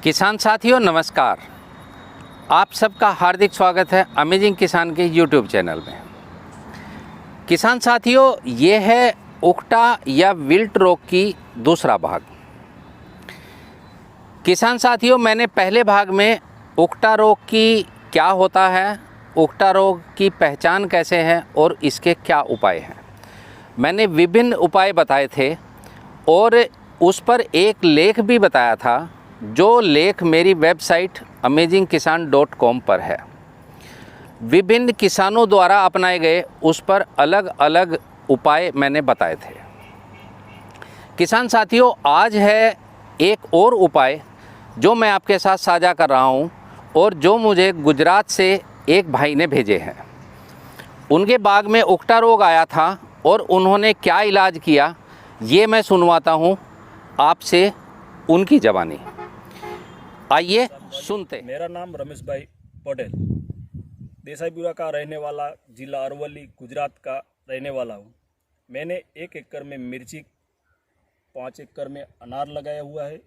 किसान साथियों नमस्कार। आप सबका हार्दिक स्वागत है अमेजिंग किसान के यूट्यूब चैनल में। किसान साथियों, ये है उकटा या विल्ट रोग की दूसरा भाग। किसान साथियों, मैंने पहले भाग में उकटा रोग की क्या होता है, उकटा रोग की पहचान कैसे है और इसके क्या उपाय हैं, मैंने विभिन्न उपाय बताए थे और उस पर एक लेख भी बताया था, जो लेख मेरी वेबसाइट amazingkisan.com पर है। विभिन्न किसानों द्वारा अपनाए गए उस पर अलग अलग उपाय मैंने बताए थे। किसान साथियों, आज है एक और उपाय जो मैं आपके साथ साझा कर रहा हूं और जो मुझे गुजरात से एक भाई ने भेजे हैं। उनके बाग में उकटा रोग आया था और उन्होंने क्या इलाज किया, ये मैं सुनवाता हूं आपसे उनकी ज़बानी। आइए सुनते। मेरा नाम रमेश भाई पटेल, देसाईपुरा का रहने वाला, जिला अरवली, गुजरात का रहने वाला हूँ। मैंने 1 एकड़ में मिर्ची, 5 एकड़ में अनार लगाया हुआ है,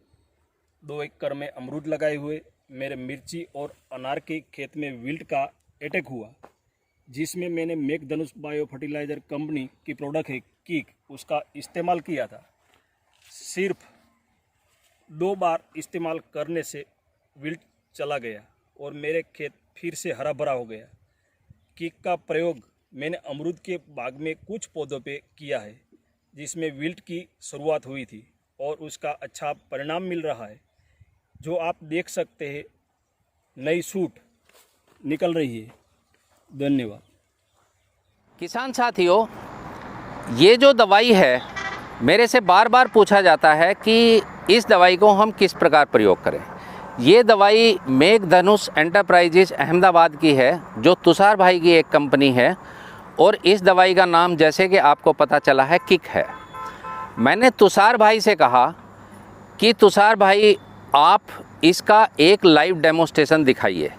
2 एकड़ में अमरूद लगाए हुए। मेरे मिर्ची और अनार के खेत में विल्ट का अटैक हुआ, जिसमें मैंने मेघधनुष बायो फर्टिलाइज़र कंपनी की प्रोडक्ट है किक, उसका इस्तेमाल किया था। सिर्फ 2 बार इस्तेमाल करने से विल्ट चला गया और मेरे खेत फिर से हरा भरा हो गया। किक का प्रयोग मैंने अमरूद के बाग में कुछ पौधों पे किया है, जिसमें विल्ट की शुरुआत हुई थी और उसका अच्छा परिणाम मिल रहा है। जो आप देख सकते हैं, नई सूट निकल रही है। धन्यवाद। किसान साथियों, ये जो दवाई है, मेरे से बार बार पूछा जाता है कि इस दवाई को हम किस प्रकार प्रयोग करें। ये दवाई मेघधनुष एंटरप्राइजेज अहमदाबाद की है, जो तुषार भाई की एक कंपनी है और इस दवाई का नाम, जैसे कि आपको पता चला है, किक है। मैंने तुषार भाई से कहा कि तुषार भाई, आप इसका एक लाइव डेमोस्ट्रेशन दिखाइए,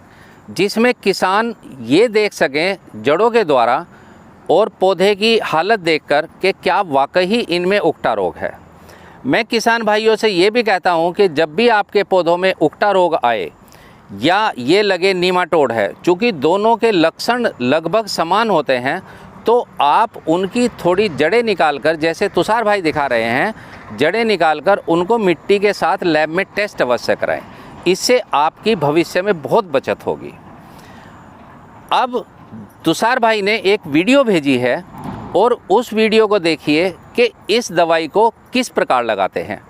जिसमें किसान ये देख सकें जड़ों के द्वारा और पौधे की हालत देखकर कि क्या वाकई इनमें उकटा रोग है। मैं किसान भाइयों से ये भी कहता हूँ कि जब भी आपके पौधों में उकटा रोग आए या ये लगे नीमाटोड है, चूँकि दोनों के लक्षण लगभग समान होते हैं, तो आप उनकी थोड़ी जड़ें निकालकर, जैसे तुषार भाई दिखा रहे हैं, जड़ें निकालकर उनको मिट्टी के साथ लैब में टेस्ट अवश्य कराएं। इससे आपकी भविष्य में बहुत बचत होगी। अब तुषार भाई ने एक वीडियो भेजी है और उस वीडियो को देखिए कि इस दवाई को किस प्रकार लगाते हैं।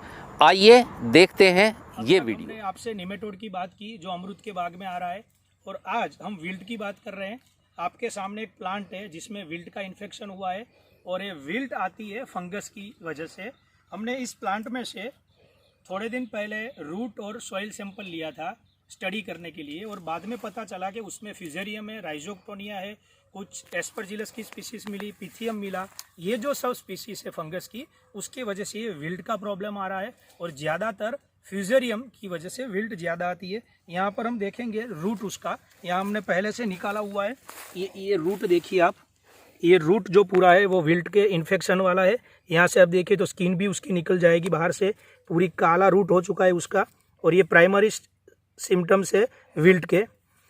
आइए देखते हैं ये वीडियो। हमने आपसे निमेटोड की बात की, जो अमरूद के बाग में आ रहा है, और आज हम विल्ट की बात कर रहे हैं। आपके सामने एक प्लांट है जिसमें विल्ट का इन्फेक्शन हुआ है और ये विल्ट आती है फंगस की वजह से। हमने इस प्लांट में से थोड़े दिन पहले रूट और सॉइल सैंपल लिया था स्टडी करने के लिए, और बाद में पता चला कि उसमें फ्यूजेरियम है, राइजोक्टोनिया है, कुछ एस्परजिलस की स्पीसीज मिली, पिथियम मिला। ये जो सब स्पीसीज है फंगस की, उसकी वजह से ये विल्ट का प्रॉब्लम आ रहा है और ज़्यादातर फ्यूजेरियम की वजह से विल्ट ज़्यादा आती है। यहाँ पर हम देखेंगे रूट उसका, यहाँ हमने पहले से निकाला हुआ है। ये रूट देखिए आप, ये रूट जो पूरा है वो विल्ट के इन्फेक्शन वाला है। यहाँ से आप देखिए तो स्किन भी उसकी निकल जाएगी बाहर से, पूरी काला रूट हो चुका है उसका, और ये प्राइमरी सिम्टम्स है विल्ट के।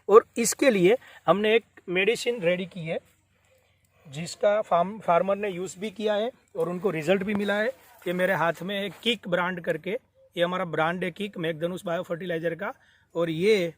और इसके लिए हमने एक मेडिसिन रेडी की है, जिसका फार्मर ने यूज़ भी किया है और उनको रिजल्ट भी मिला है। ये मेरे हाथ में है किक ब्रांड करके, ये हमारा ब्रांड है किक, मेघधनुष बायो फर्टिलाइज़र का। और ये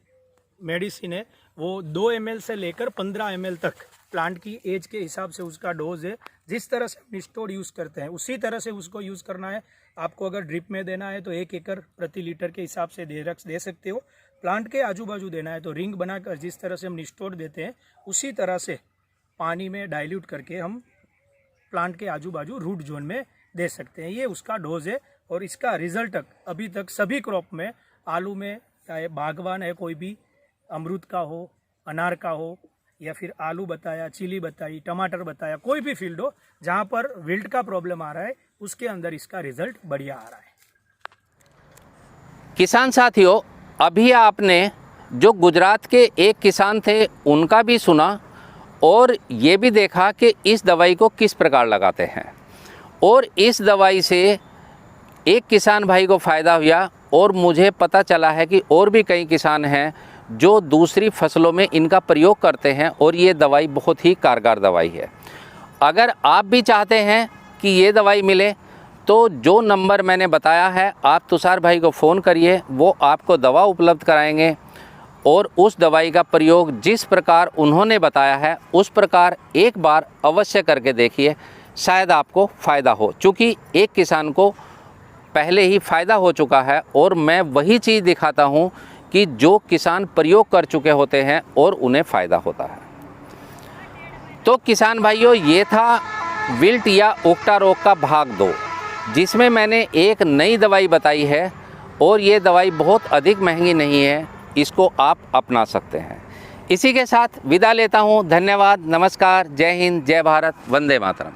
मेडिसिन है वो 2 ml से लेकर 15 ml तक, प्लांट की एज के हिसाब से उसका डोज है। जिस तरह से हम निस्टोड यूज़ करते हैं उसी तरह से उसको यूज़ करना है। आपको अगर ड्रिप में देना है तो 1 एकड़ प्रति लीटर के हिसाब से दे सकते हो। प्लांट के आजू बाजू देना है तो रिंग बनाकर, जिस तरह से हम निस्टोड देते हैं उसी तरह से पानी में डाइल्यूट करके हम प्लांट के आजू बाजू रूट जोन में दे सकते हैं। ये उसका डोज है और इसका रिजल्ट अभी तक सभी क्रॉप में, आलू में, चाहे बागवान है कोई भी, अमरूद का हो, अनार का हो, या फिर आलू बताया, चिली बताई, टमाटर बताया, कोई भी फील्ड हो जहाँ पर विल्ट का प्रॉब्लम आ रहा है, उसके अंदर इसका रिजल्ट बढ़िया आ रहा है। किसान साथियों, अभी आपने जो गुजरात के एक किसान थे उनका भी सुना और ये भी देखा कि इस दवाई को किस प्रकार लगाते हैं, और इस दवाई से एक किसान भाई को फ़ायदा हुआ और मुझे पता चला है कि और भी कई किसान हैं जो दूसरी फसलों में इनका प्रयोग करते हैं और ये दवाई बहुत ही कारगर दवाई है। अगर आप भी चाहते हैं कि ये दवाई मिले तो जो नंबर मैंने बताया है आप तुषार भाई को फ़ोन करिए, वो आपको दवा उपलब्ध कराएंगे और उस दवाई का प्रयोग जिस प्रकार उन्होंने बताया है उस प्रकार एक बार अवश्य करके देखिए, शायद आपको फ़ायदा हो। चूँकि एक किसान को पहले ही फ़ायदा हो चुका है और मैं वही चीज़ दिखाता हूँ कि जो किसान प्रयोग कर चुके होते हैं और उन्हें फ़ायदा होता है। तो किसान भाइयों, ये था विल्ट या उकटा रोग का भाग 2, जिसमें मैंने एक नई दवाई बताई है और ये दवाई बहुत अधिक महंगी नहीं है, इसको आप अपना सकते हैं। इसी के साथ विदा लेता हूँ। धन्यवाद, नमस्कार, जय हिंद, जय भारत, वंदे मातरम।